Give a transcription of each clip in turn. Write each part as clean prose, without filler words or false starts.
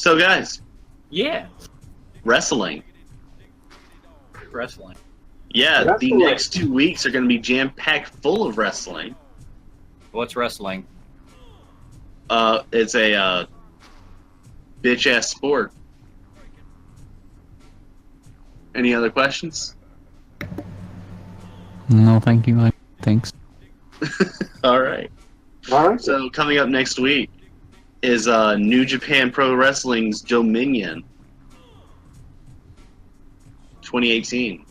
So, guys, Yeah. wrestling. Yeah, the next 2 weeks are going to be jam-packed full of wrestling. What's wrestling? It's a bitch-ass sport. Any other questions? No, thank you. Thanks. All right. All right. So, coming up next week is New Japan Pro Wrestling's Dominion 2018,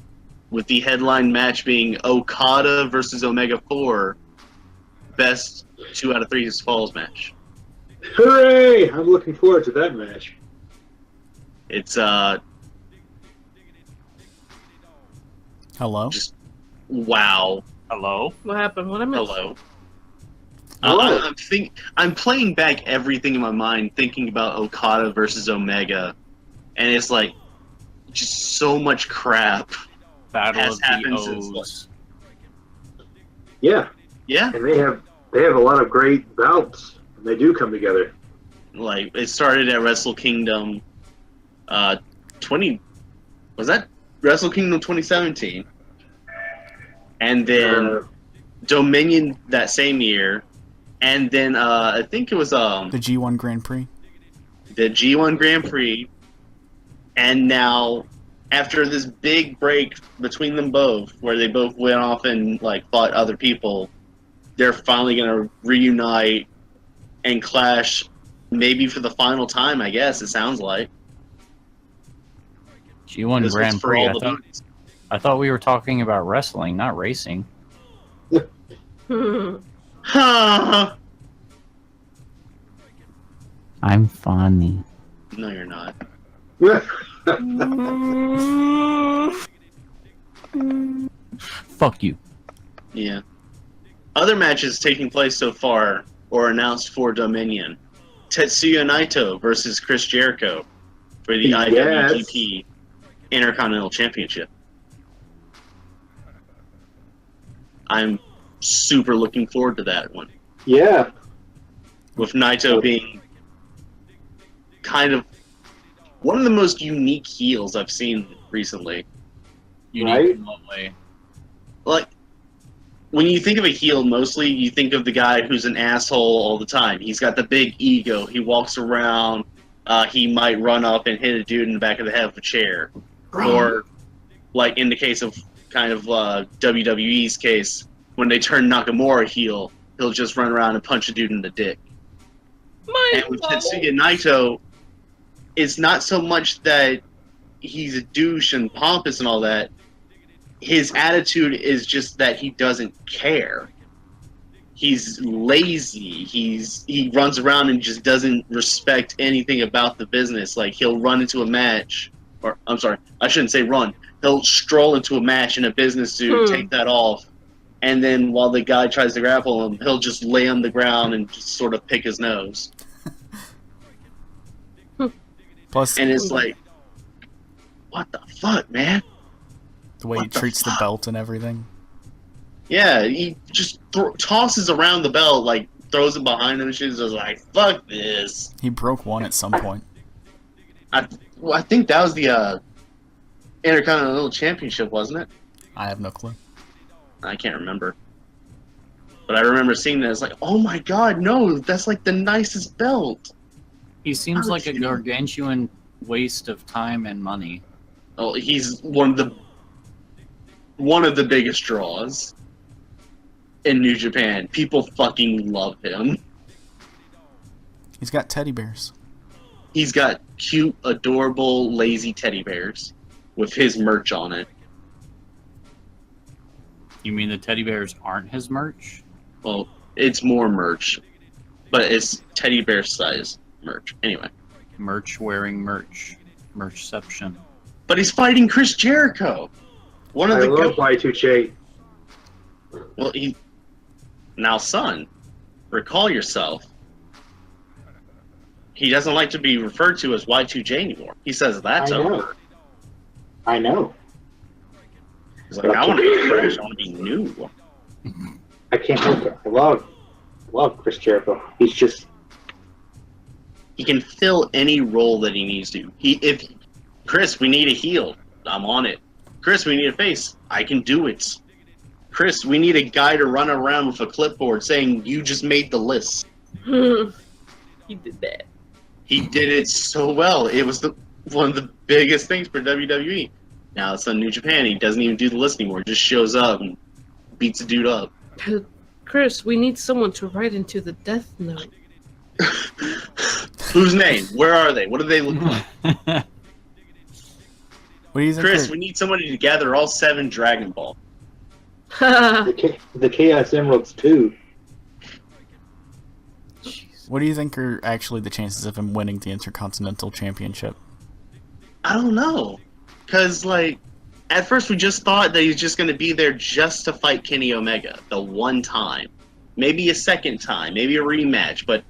with the headline match being Okada versus Omega 4, best 2 out of 3 falls match. Hooray! I'm looking forward to that match. It's Hello? just wow. Hello? What happened? What I missed? Hello. Hello. I'm playing back everything in my mind, thinking about Okada versus Omega, and it's like just so much crap. Battle Has of the happened since, O's. Yeah, Yeah, and they have a lot of great bouts. And they do come together. like it started at Wrestle Kingdom, 20. Was that Wrestle Kingdom 2017? And then Dominion that same year, and then I think it was The G1 Grand Prix? the G1 Grand Prix, and now after this big break between them both, where they both went off and like fought other people, they're finally gonna reunite and clash, maybe for the final time. I guess it sounds like. G1 This was Grand for Prix. all the boots. I thought we were talking about wrestling, not racing. Ha! I'm funny. No, you're not. Fuck you. Yeah. Other matches taking place so far or announced for Dominion: Tetsuya Naito versus Chris Jericho for the IWGP Intercontinental Championship. I'm super looking forward to that one. Yeah. With Naito being kind of one of the most unique heels I've seen recently. Unique Right? in what way? Like, when you think of a heel, mostly you think of the guy who's an asshole all the time. He's got the big ego. He walks around. He might run up and hit a dude in the back of the head with a chair. Or, like in the case of kind of WWE's case, when they turn Nakamura heel, he'll just run around and punch a dude in the dick. And with Tetsuya Naito, it's not so much that he's a douche and pompous and all that. His attitude is just that he doesn't care. He's lazy. He runs around and just doesn't respect anything about the business. Like, he'll run into a match, or I'm sorry, I shouldn't say run. He'll stroll into a match in a business suit, take that off, and then while the guy tries to grapple him, he'll just lay on the ground and just sort of pick his nose. Plus, And it's like, what the fuck, man? the way he treats the belt and everything. Yeah, he just tosses around the belt, like, throws it behind him and shit. Just like, fuck this. He broke one at some point. I think that was the Intercontinental Championship, wasn't it? I have no clue. I can't remember. But I remember seeing that. It's like, oh my god, no, that's like the nicest belt. He seems Oh, like a shit. gargantuan waste of time and money. Oh, he's one of the biggest draws in New Japan. People fucking love him. He's got teddy bears. He's got cute, adorable, lazy teddy bears with his merch on it. You mean the teddy bears aren't his merch? Well, it's more merch, but it's teddy bear size merch. Anyway. Merch wearing merch. Merchception. But he's fighting Chris Jericho. One of I the love Y2J. Well, now, son, recall yourself. He doesn't like to be referred to as Y2J anymore. He says that's I know. over. I know. He's like, I want to be fresh. I want to be new. I can't help it. I love Chris Jericho. He's He can fill any role that he needs to. If Chris, we need a heel. I'm on it. Chris, we need a face. I can do it. Chris, we need a guy to run around with a clipboard saying, "You just made the list." He did that. He did it so well. It was one of the biggest things for WWE. Now it's on New Japan. He doesn't even do the list anymore. He just shows up and beats a dude up. Chris, we need someone to write into the Death Note. Whose name? Where are they? What do they look like? What do you think? Chris, we need somebody to gather all 7 Dragon Ball. The Chaos Emeralds too. What do you think are actually the chances of him winning the Intercontinental Championship? I don't know. Because, like, at first we just thought that he was just going to be there just to fight Kenny Omega the one time. Maybe a second time. Maybe a rematch. But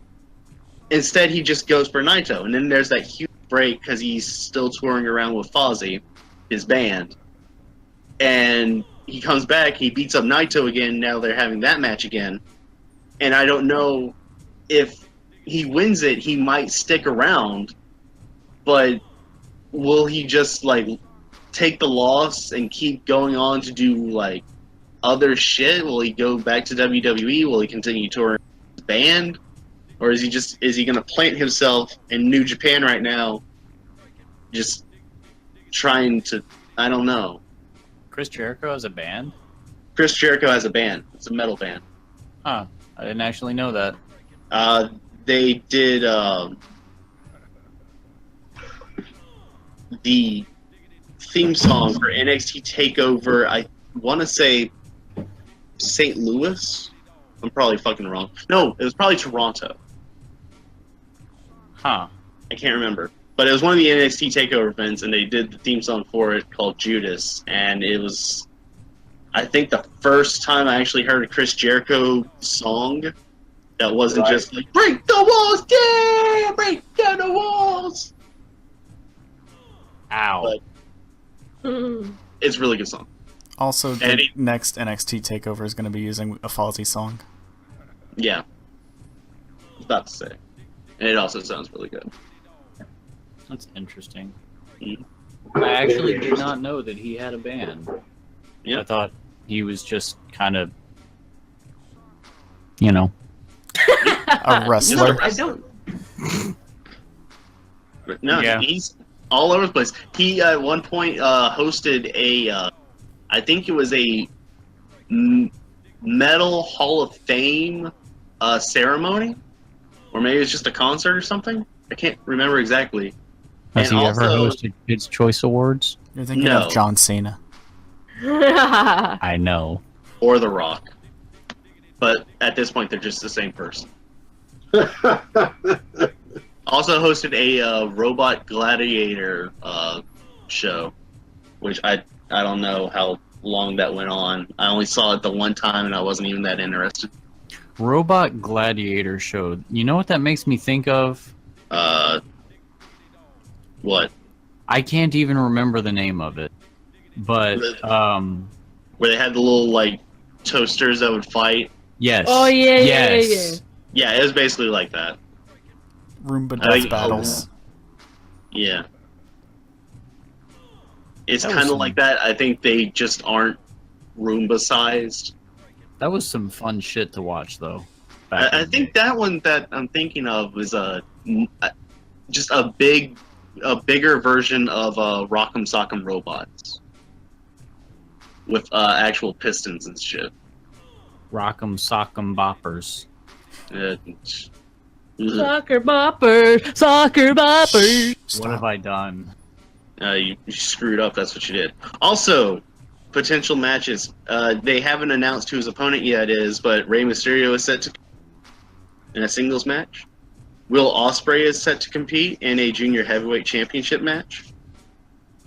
instead he just goes for Naito. And then there's that huge break because he's still touring around with Fozzy, his band. And he comes back, he beats up Naito again, now they're having that match again. And I don't know if he wins it, he might stick around, but will he just, like, take the loss and keep going on to do, like, other shit? Will he go back to WWE? Will he continue touring his band? Or is he gonna plant himself in New Japan right now, just trying to, I don't know. Chris Jericho has a band? Chris Jericho has a band. It's a metal band. Huh. I didn't actually know that. They did the theme song for NXT TakeOver, I want to say St. Louis? I'm probably fucking wrong. No, it was probably Toronto. Huh. I can't remember. But it was one of the NXT TakeOver events, and they did the theme song for it called Judas. And it was, I think, the first time I actually heard a Chris Jericho song that wasn't just like, break the walls, yeah, break down the walls. Ow. But it's a really good song. Also, the next NXT TakeOver is going to be using a Fozzy song. Yeah. I was about to say. And it also sounds really good. That's interesting. Mhm. I actually did not know that he had a band. Yeah. I thought he was just kind of, you know. A wrestler. I don't. No, Yeah. he's all over the place. He at one point hosted a, I think it was a Metal Hall of Fame ceremony, or maybe it's just a concert or something. I can't remember exactly. Has And he ever also- hosted Kids' Choice Awards? You're thinking No. of John Cena. I know. Or The Rock. But at this point, they're just the same person. Also hosted a Robot Gladiator show, which I don't know how long that went on. I only saw it the one time, and I wasn't even that interested. Robot Gladiator show. You know what that makes me think of? What? I can't even remember the name of it. But, Where they had the little, like, toasters that would fight? yes. Oh, yeah, yes. Yeah, it was basically like that. Roomba I think- Death Battles. Yeah. It's That was kind of some- like that. I think they just aren't Roomba-sized. That was some fun shit to watch, though. back in I the think day. that one that I'm thinking of is just a bigger version of Rock'em Sock'em Robots with actual pistons and shit. Rock'em Sock'em Boppers. Ugh. Soccer boppers, soccer boppers. What have I done? You screwed up. That's what you did. Also, potential matches. They haven't announced who his opponent yet is, but Rey Mysterio is set to in a singles match. Will Ospreay is set to compete in a junior heavyweight championship match.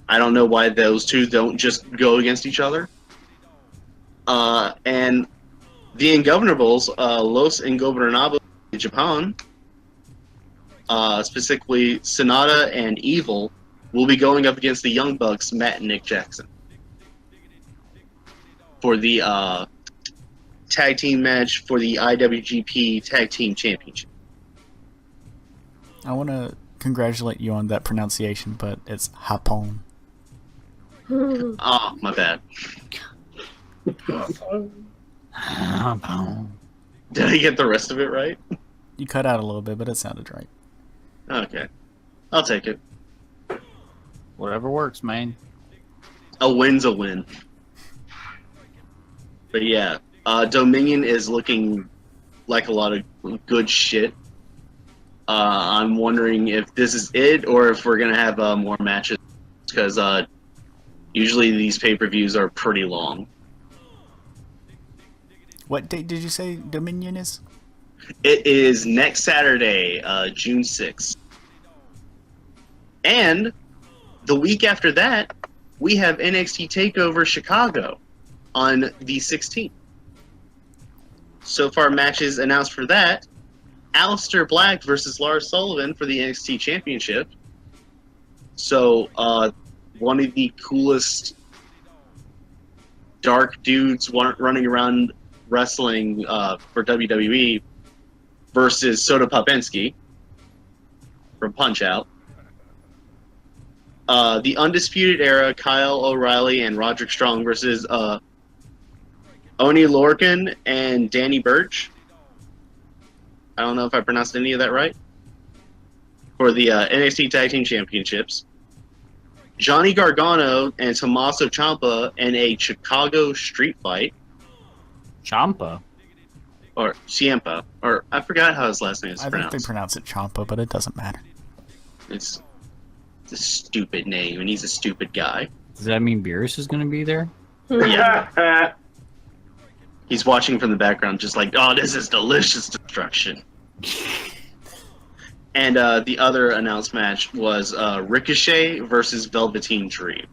I don't know why those two don't just go against each other. And the Ingovernables, Los Ingobernables in Japan, specifically Sonata and Evil, will be going up against the Young Bucks, Matt and Nick Jackson, for the tag team match for the IWGP Tag Team Championship. I want to congratulate you on that pronunciation, but it's Hapon. Oh, my bad. Did I get the rest of it right? You cut out a little bit, but it sounded right. Okay. I'll take it. Whatever works, man. A win's a win. But yeah, Dominion is looking like a lot of good shit. I'm wondering if this is it or if we're gonna have more matches, because usually these pay-per-views are pretty long. What date did you say Dominion is? It is next Saturday, June 6th. And the week after that, we have NXT TakeOver Chicago on the 16th. So far, matches announced for that: Aleister Black versus Lars Sullivan for the NXT Championship. So, one of the coolest dark dudes running around wrestling for WWE versus Soda Popinski from Punch-Out. The Undisputed Era, Kyle O'Reilly and Roderick Strong versus Oni Lorcan and Danny Burch. I don't know if I pronounced any of that right. For the NXT Tag Team Championships. Johnny Gargano and Tommaso Ciampa in a Chicago street fight. Ciampa? Or Ciampa. Or I forgot how his last name is pronounced. I think they pronounce it Ciampa, but it doesn't matter. It's a stupid name, and he's a stupid guy. Does that mean Beerus is going to be there? Yeah. He's watching from the background, just like, oh, this is delicious destruction. And the other announced match was Ricochet versus Velveteen Dream.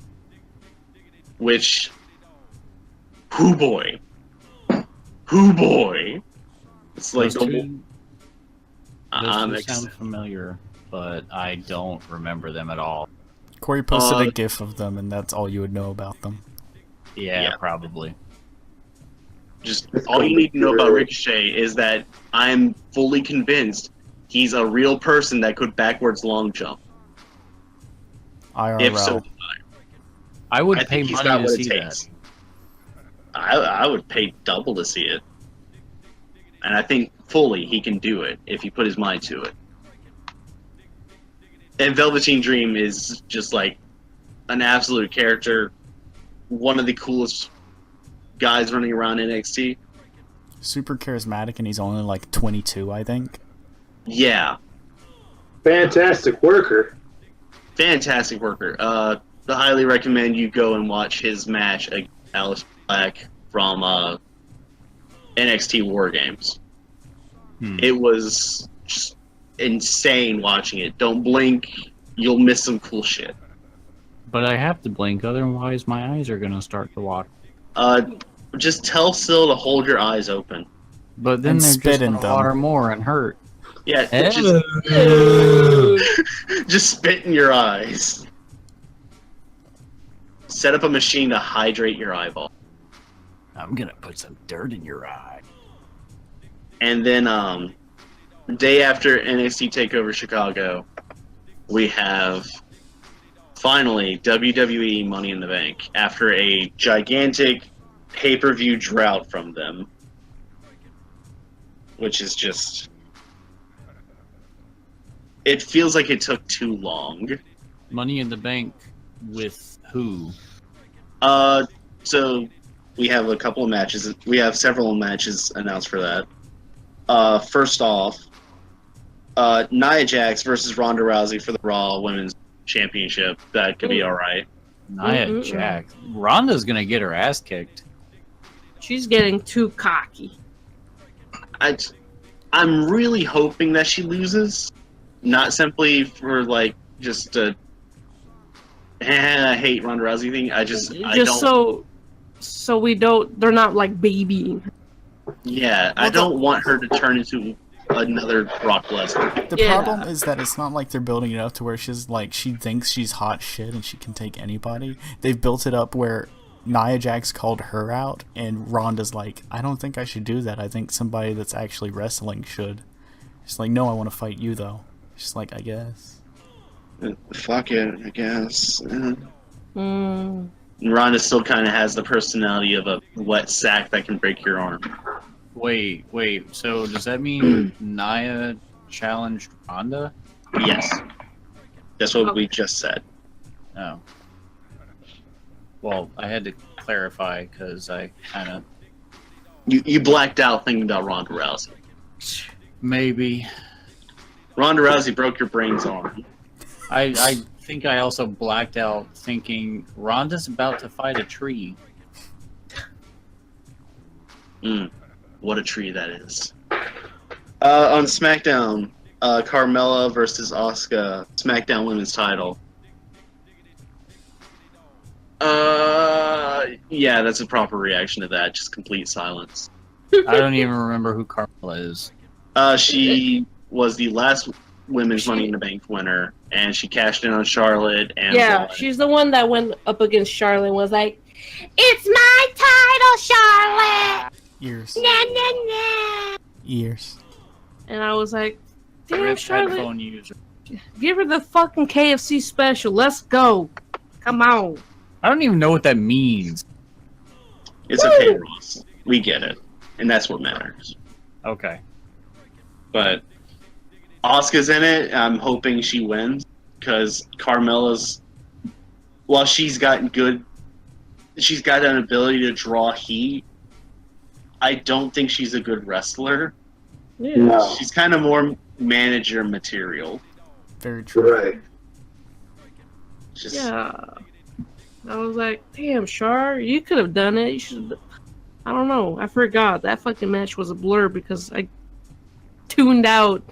Which, hoo boy. It's like, Those two sound familiar, but I don't remember them at all. Cory posted a GIF of them, and that's all you would know about them. Yeah, probably. Just all you need to know about Ricochet is that I'm fully convinced he's a real person that could backwards long jump. IRL. If so, I would I pay think he's money got to what it see takes. that. I would pay double to see it. And I think fully he can do it if he put his mind to it. And Velveteen Dream is just like an absolute character. One of the coolest guys running around NXT. Super charismatic, and he's only like 22, I think. Yeah. Fantastic worker. Fantastic worker. I highly recommend you go and watch his match against Aleister Black from NXT War Games. It was just insane watching it. Don't blink, you'll miss some cool shit. But I have to blink, otherwise my eyes are going to start to water. Just tell Syl to hold your eyes open. But then And they're spit just in going to them. water more and hurt. Yeah, just spit in your eyes. Set up a machine to hydrate your eyeball. I'm going to put some dirt in your eye. And then, day after NXT TakeOver Chicago, we have finally WWE Money in the Bank after a gigantic pay-per-view drought from them, which is just, it feels like it took too long. Money in the Bank with who? So we have a couple of matches. We have several matches announced for that. First off, Nia Jax versus Ronda Rousey for the Raw Women's Championship. That could be alright. Nia Jax. Ronda's going to get her ass kicked. She's getting too cocky. I'm really hoping that she loses. Not simply for, like, just a I hate Ronda Rousey thing. I don't... so we don't, they're not like babying her. Yeah, I don't want her to turn into another Brock Lesnar. The problem is that it's not like they're building it up to where she's like, she thinks she's hot shit and she can take anybody. They've built it up where Nia Jax called her out, and Ronda's like, I don't think I should do that. I think somebody that's actually wrestling should. She's like, no, I want to fight you though. She's like, I guess. Fuck it, I guess. Mm. Ronda still kind of has the personality of a wet sack that can break your arm. Wait. So does that mean Nia challenged Ronda? Yes. That's what we just said. Oh. Well, I had to clarify because I kind of You blacked out thinking about Ronda Rousey. maybe. Ronda Rousey broke your brains on. I think I also blacked out thinking Ronda's about to fight a tree. What a tree that is. On SmackDown, Carmella versus Asuka, SmackDown Women's title. Yeah, that's a proper reaction to that. Just complete silence. I don't even remember who Carmella is. She was the last Women's Money in the Bank winner, and she cashed in on Charlotte. And Yeah, won. she's the one that went up against Charlotte and was like, "It's my title, Charlotte!" Ears. Nah, nah, nah. Ears. And I was like, damn, Rip Charlotte, headphone user. give her the fucking KFC special. Let's go. Come on. I don't even know what that means. It's okay, Ross. We get it, and that's what matters. Okay. But Asuka's in it. I'm hoping she wins because Carmella's, while she's got an ability to draw heat. I don't think she's a good wrestler. Yeah. No. She's kind of more manager material. Very true. Right. Just, Yeah. I was like, damn, Char, you could have done it. You should. I don't know. I forgot. That fucking match was a blur because I tuned out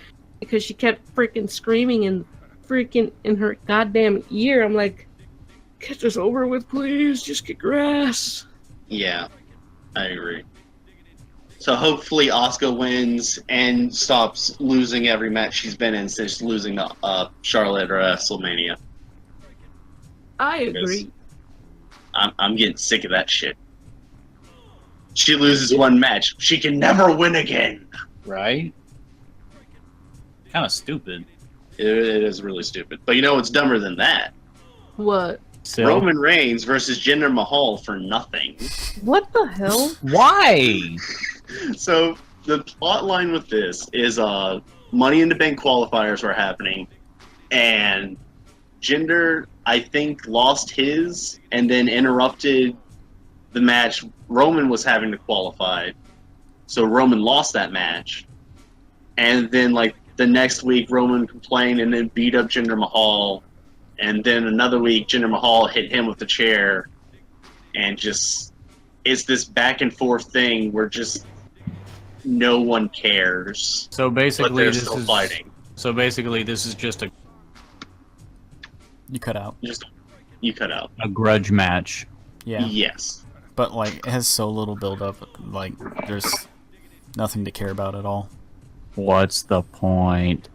because she kept freaking screaming and freaking in her goddamn ear. I'm like, get this over with, please. Just get grass. yeah, I agree. So hopefully Asuka wins and stops losing every match she's been in since losing to Charlotte or WrestleMania. I agree. I'm getting sick of that shit. She loses one match, she can never win again. Right? Kind of stupid. It is really stupid. But you know what's dumber than that? What? So, Roman Reigns versus Jinder Mahal for nothing. What the hell? why? So the plot line with this is Money in the Bank qualifiers were happening, and Jinder, I think, lost his and then interrupted the match Roman was having to qualify. So Roman lost that match. And then, like, the next week, Roman complained and then beat up Jinder Mahal. And then another week, Jinder Mahal hit him with a chair. And just, it's this back and forth thing where just no one cares. So But basically, they're this still is fighting. so basically this is just You cut out. Just, you cut out. a grudge match. Yeah. Yes. But, like, it has so little build up. Like, there's nothing to care about at all. What's the point?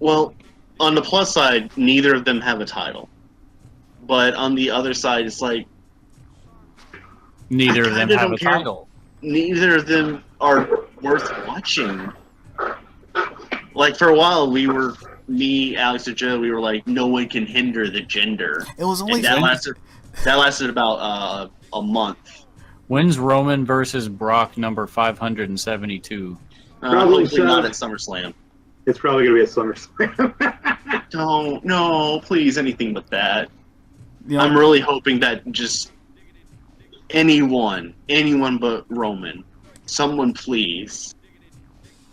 Well, on the plus side, neither of them have a title. But on the other side, it's like Neither of them kinda have don't a care. title. neither of them are worth watching. Like, for a while, me, Alex, and Joe, we were like, no one can hinder the gender. It was only And that lasted about a month. When's Roman versus Brock number 572? Probably Hopefully so. not at SummerSlam. It's probably going to be a SummerSlam. Don't, no, please, anything but that. You know, I'm really hoping that just anyone but Roman, someone please,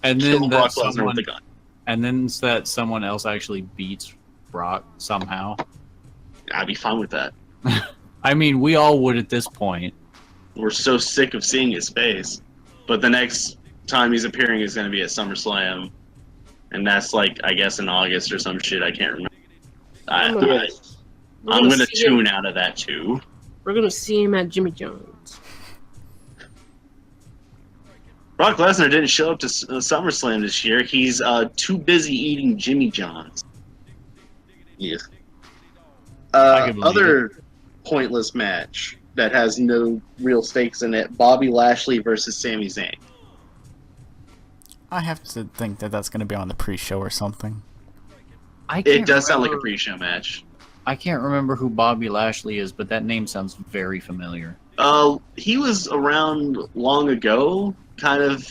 And kill then Brock that Lesnar someone, with a gun. and then that someone else actually beats Brock somehow. I'd be fine with that. I mean, we all would at this point. We're so sick of seeing his face. But the next time he's appearing is going to be at SummerSlam. And that's like, I guess, in August or some shit. I can't remember. I'm going to tune out of that too. We're gonna see him at Jimmy John's. Brock Lesnar didn't show up to SummerSlam this year. He's too busy eating Jimmy John's. Yeah. I can believe Other pointless match that has no real stakes in it: Bobby Lashley versus Sami Zayn. I have to think that that's going to be on the pre-show or something. It does sound like a pre-show match. I can't remember who Bobby Lashley is, but that name sounds very familiar. He was around long ago, kind of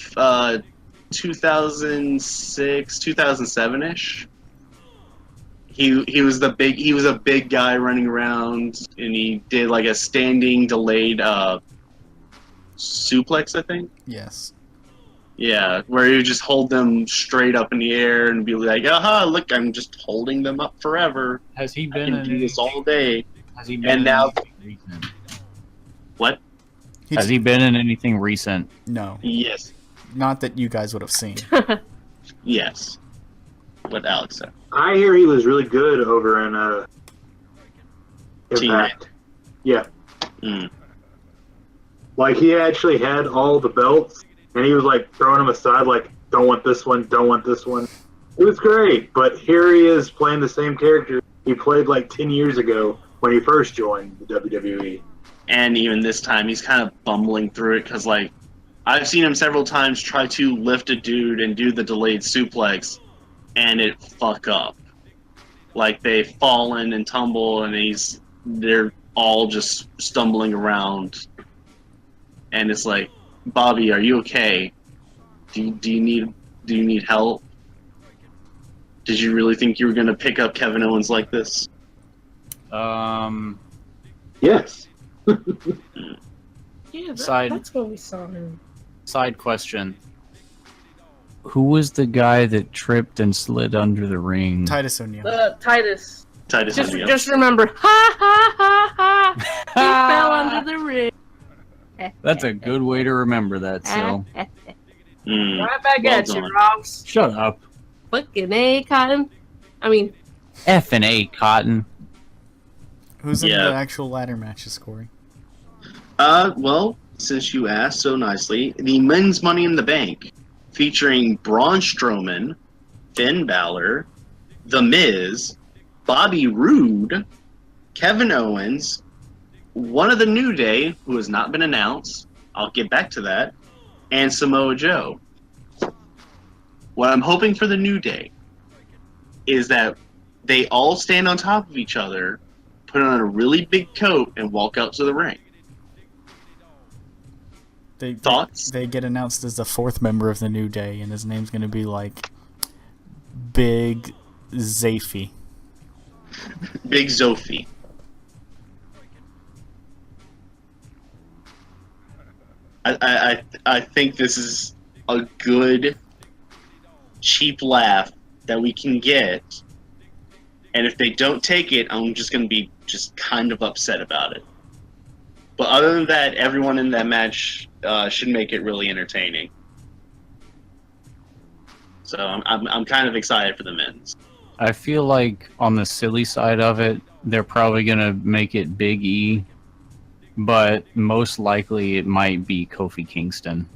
2006, 2007-ish. He was a big guy running around, and he did like a standing delayed suplex, I think. Yes. Yeah, where he would just hold them straight up in the air and be like, "Aha! Look, I'm just holding them up forever. Has he I been can in do this all day." Has he been And in now- anything recent? What? Has he been in anything recent? No. Yes, Not that you guys would have seen. yes. What Alex said. I hear he was really good over in Impact. Yeah, Mm. like he actually had all the belts, and he was like throwing them aside, like don't want this one, don't want this one. It was great, but here he is playing the same character he played like 10 years ago when he first joined the WWE. And even this time, he's kind of bumbling through it because, like, I've seen him several times try to lift a dude and do the delayed suplex, and it fuck up. Like, they fallen and tumble, and they're all just stumbling around. And it's like, Bobby, are you okay? Do you need help? Did you really think you were gonna pick up Kevin Owens like this? Yes. Yeah, Side- that's what we saw him. Side question. Who was the guy that tripped and slid under the ring? Titus O'Neil. Titus. Titus O'Neil. Just remember, ha ha ha ha. He fell under the ring. That's a good way to remember that, so. Mm. Right back Well at you, done. Ross. Shut up. Fucking A, Cotton. I mean, F and A, Cotton. Who's in Yeah. the actual ladder matches, Corey? Well, since you asked so nicely, the Men's Money in the Bank, featuring Braun Strowman, Finn Balor, The Miz, Bobby Roode, Kevin Owens, one of the New Day, who has not been announced, I'll get back to that, and Samoa Joe. What I'm hoping for the New Day is that they all stand on top of each other, put on a really big coat, and walk out to the ring. Thoughts? They get announced as the fourth member of the New Day, and his name's going to be like Big Zafi. Big Zophie. I think this is a good, cheap laugh that we can get, and if they don't take it, I'm just going to be just kind of upset about it. But other than that, everyone in that match should make it really entertaining. So I'm kind of excited for the men's. I feel like on the silly side of it, they're probably gonna make it Big E, but most likely it might be Kofi Kingston.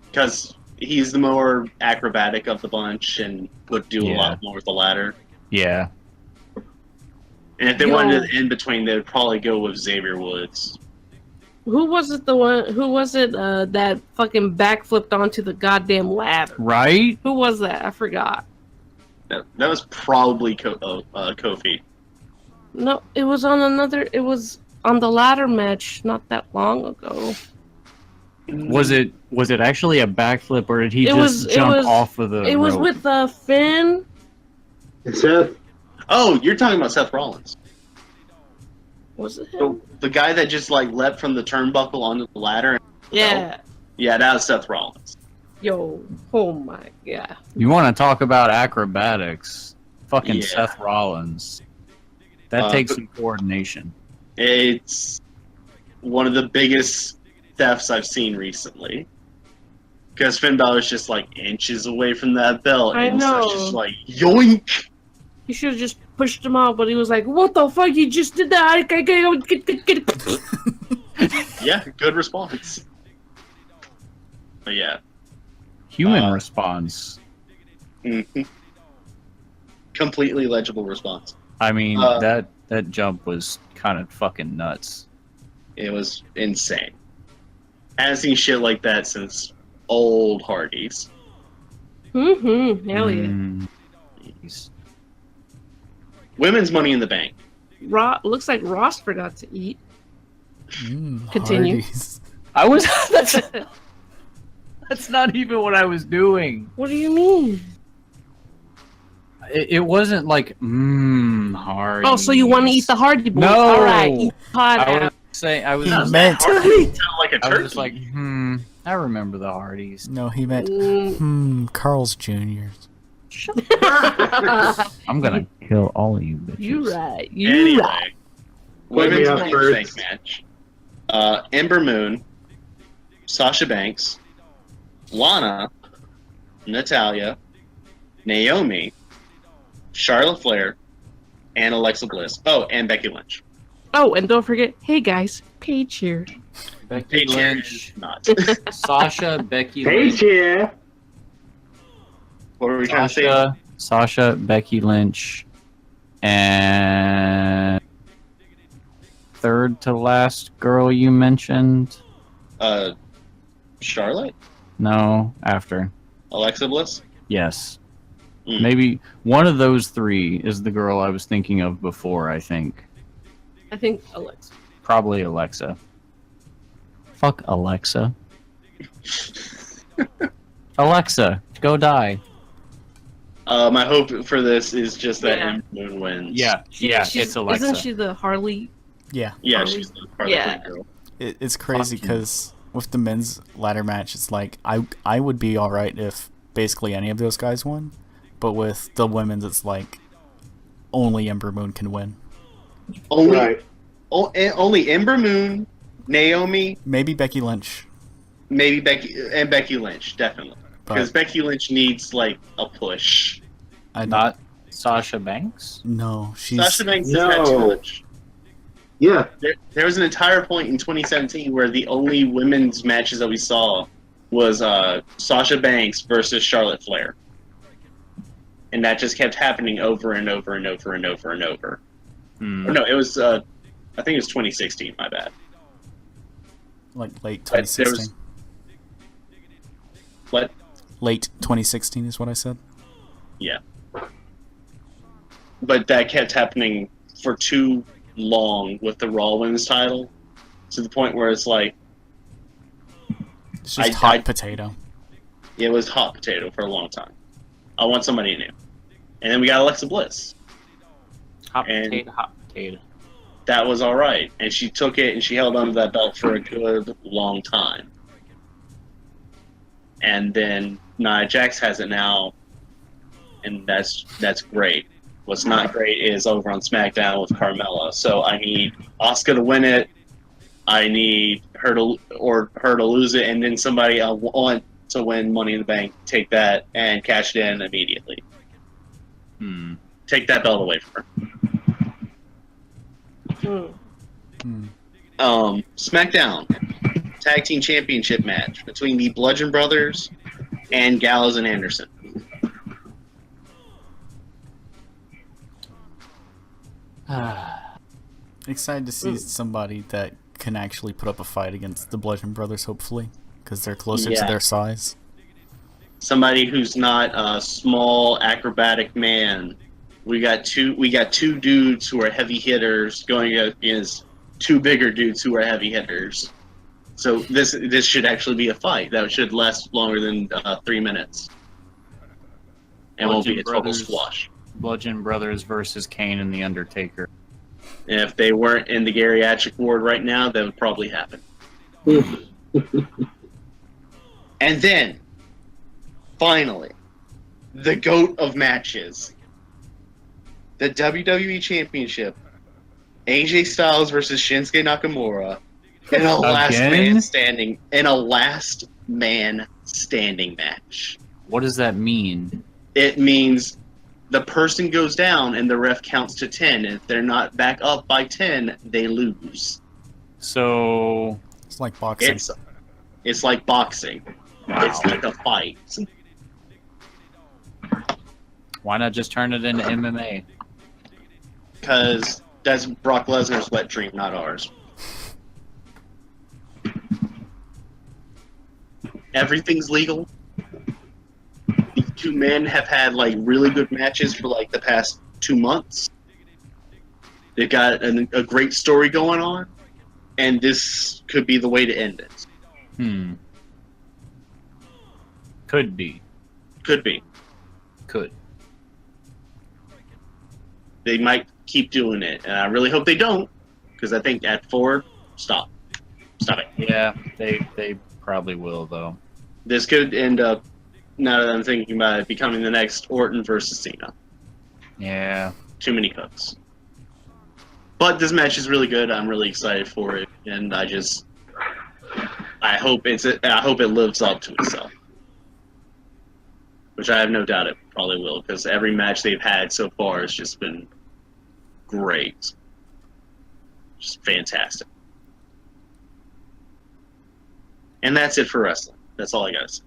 Because he's the more acrobatic of the bunch and would do a Yeah. lot more with the ladder. Yeah. And if they wanted it in between, they would probably go with Xavier Woods. who was it that fucking backflipped onto the goddamn ladder? Right? Who was that? I forgot. That was probably Kofi. No, it was on the ladder match not that long ago. Was it actually a backflip, or did he It just was- jump off of the It was rope? with Finn. And Seth, Oh, you're talking about Seth Rollins. Was it him? The guy that just like leapt from the turnbuckle onto the ladder. Yeah. Yeah, that was Seth Rollins. Yo. Oh my god. You want to talk about acrobatics? Fucking Yeah. Seth Rollins. That takes but- some coordination. It's one of the biggest thefts I've seen recently. Because Finn Balor's just like inches away from that belt. I and so it's know. just like, yoink! He should have just pushed him out, but he was like, "What the fuck? You just did that!" Yeah, good response. But yeah. Human response. Mhm. Completely legible response. I mean, that jump was kind of fucking nuts. It was insane. I haven't seen shit like that since old Hardys. Mm-hmm. Hell yeah. Mm. Jeez. Women's Money in the Bank. Looks like Ross forgot to eat. Continue. Hardee's. I was. That's not even what I was doing. What do you mean? It wasn't like hard. Oh, so you want to eat the Hardy Boys? No. All right, eat the hot I was out. saying I was. He Just, meant. Sound like a I turkey. was just like, I remember the Hardys. No, he meant. Carl's Jr.'s. I'm gonna kill all of you bitches. You right. You Anyway, right. Women's up Money in the Bank first. match. Ember Moon, Sasha Banks, Lana, Natalya, Naomi, Charlotte Flair, and Alexa Bliss. Oh, and Becky Lynch. Oh, and don't forget, hey guys, Paige here. Becky Paige Lynch, Not. Sasha, Becky Hey, Lynch, yeah. What were we trying to say? Sasha, Becky Lynch, and third to last girl you mentioned. Charlotte? No, after. Alexa Bliss? Yes. Mm. Maybe one of those three is the girl I was thinking of before, I think. I think Alexa. Probably Alexa. Fuck Alexa. Alexa, go die. My hope for this is just that Yeah. Ember Moon wins. It's Alexa. Isn't she the Harley? Yeah. Yeah, she's the Harley Yeah. Quinn girl. It's crazy Fuck you. because with the men's ladder match, it's like I would be all right if basically any of those guys won, but with the women's, it's like only Ember Moon can win. Only, Right. only Ember Moon, Naomi, Maybe Becky Lynch, maybe Becky Lynch, definitely. Because but Becky Lynch needs like a push. Not Sasha Banks? no, she's Sasha Banks No. has had too much. Yeah. There was an entire point in 2017 where the only women's matches that we saw was Sasha Banks versus Charlotte Flair, and that just kept happening over and over and over and over and over. Hmm. Or no, it was I think it was 2016. My bad. like late But there 2016. was- What? Late 2016 is what I said. Yeah. But that kept happening for too long with the Raw Women's title, to the point where it's like It's just I- hot I- potato. it was hot potato for a long time. I want somebody new. And then we got Alexa Bliss. Hot And- potato, hot potato. That was all right, and she took it and she held on to that belt for a good long time. And then Nia Jax has it now, and that's great. What's not great is over on SmackDown with Carmella. So I need Asuka to win it. I need her to lose it, and then somebody I want to win Money in the Bank, take that and cash it in immediately. Take that belt away from her. SmackDown Tag Team Championship match between the Bludgeon Brothers and Gallows and Anderson. Excited to see somebody that can actually put up a fight against the Bludgeon Brothers, hopefully, because they're closer to Yeah. their size. Somebody who's not a small acrobatic man. We got two dudes who are heavy hitters going against two bigger dudes who are heavy hitters. So this should actually be a fight that should last longer than 3 minutes, and won't be a total Brothers. squash. Bludgeon Brothers versus Kane and The Undertaker. And if they weren't in the geriatric ward right now, that would probably happen. And then, finally, the GOAT of matches. The WWE Championship. AJ Styles versus Shinsuke Nakamura in a last Again? man standing match. What does that mean? It means the person goes down and the ref counts to 10. If they're not back up by 10, they lose. So, It's like boxing. It's like boxing. Wow. It's like a fight. why not just turn it into MMA? Because that's Brock Lesnar's wet dream, not ours. Everything's legal. These two men have had like really good matches for like the past 2 months. They've got a great story going on, and this could be the way to end it. Could be. Could be. Could. They might keep doing it, and I really hope they don't, because I think at 4, stop it. Yeah, they probably will though. This could end up, now that I'm thinking about it, becoming the next Orton versus Cena. Yeah. Too many cooks. But this match is really good. I'm really excited for it, and I hope it lives up to itself. Which I have no doubt it probably will, because every match they've had so far has just been great. Just fantastic. And that's it for wrestling. That's all I got to say.